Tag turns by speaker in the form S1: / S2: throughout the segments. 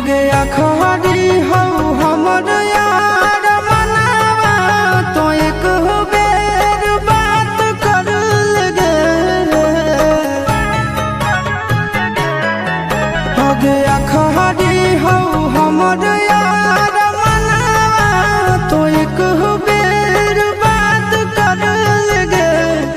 S1: गया खरी हो हमर यार मनावा तो एक बेर बात कर लगे हो गया खरी हो हमर यार मनावा तो एक बेर बात कर लगे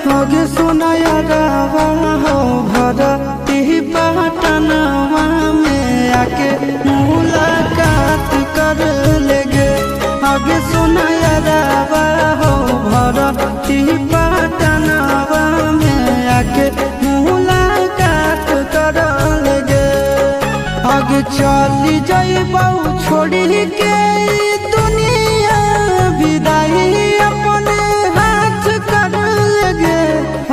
S1: हो गे सोना यारावा हो भरती पटनवा में आके मुलाकात कर लेगे आगे सोना यारावा हो भरती पटनवा में आके मुलाकात कर लेगे आगे चली जाइबौ छोड़ी के दुनिया विदाई अपने हाथ कर लेगे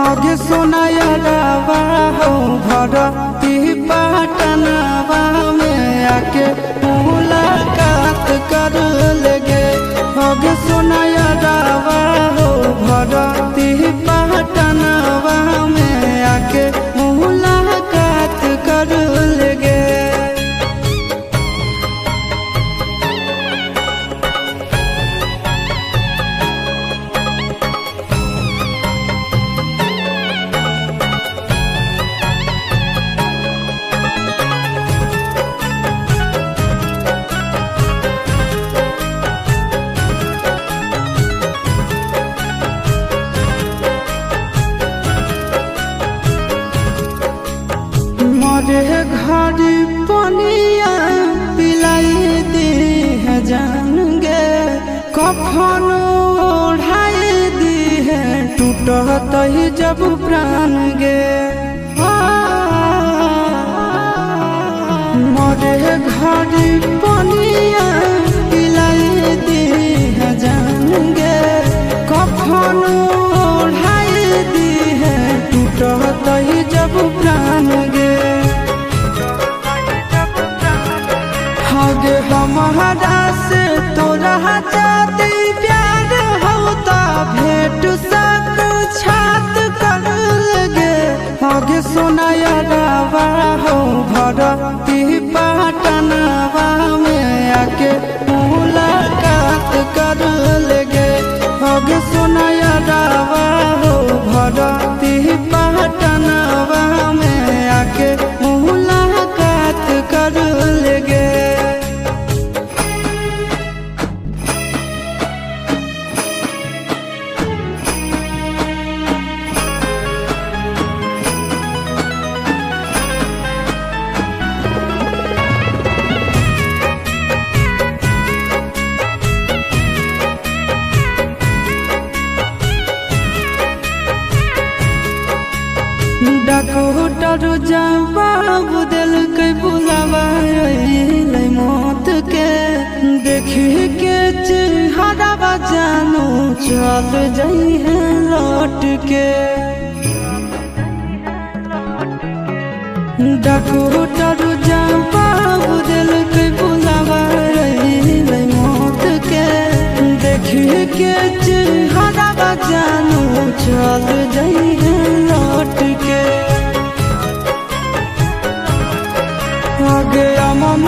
S1: आगे सोना यारावा हो भरती पटनवा में आके मुलाकात कर लेगे आगे सोना यारावा हो भरती पटनवा में आके मुलाकात कर लेगे। मरे घड़ी पनिया पिलाई दी है जान गे कफन ओढ़ाई दी है टूटत ही जब प्राण गे मरे घड़ी पनिया पिलाई दी है जान गे कफन ओढ़ाई दी है टूटत ही जब प्राण गे आगे हमारा से तोरा जाती प्यार होता भेंट साक्षात कर लगे आगे सोना यारावा हो भरती पटनवा में आके मुलाकात कर लेगे आगे सोना यारावा हो भरती पटनवा में आके मुलाकात कर लेगे। डॉक्टर जवाब दिल के बुलावा मौत के देखी के चेहरा जानू चल जाई है लौट के डॉक्टर जवाब दिल के बुलावा मौत के देखी के चेहरा जानू चल जाई है लौट के आगे मन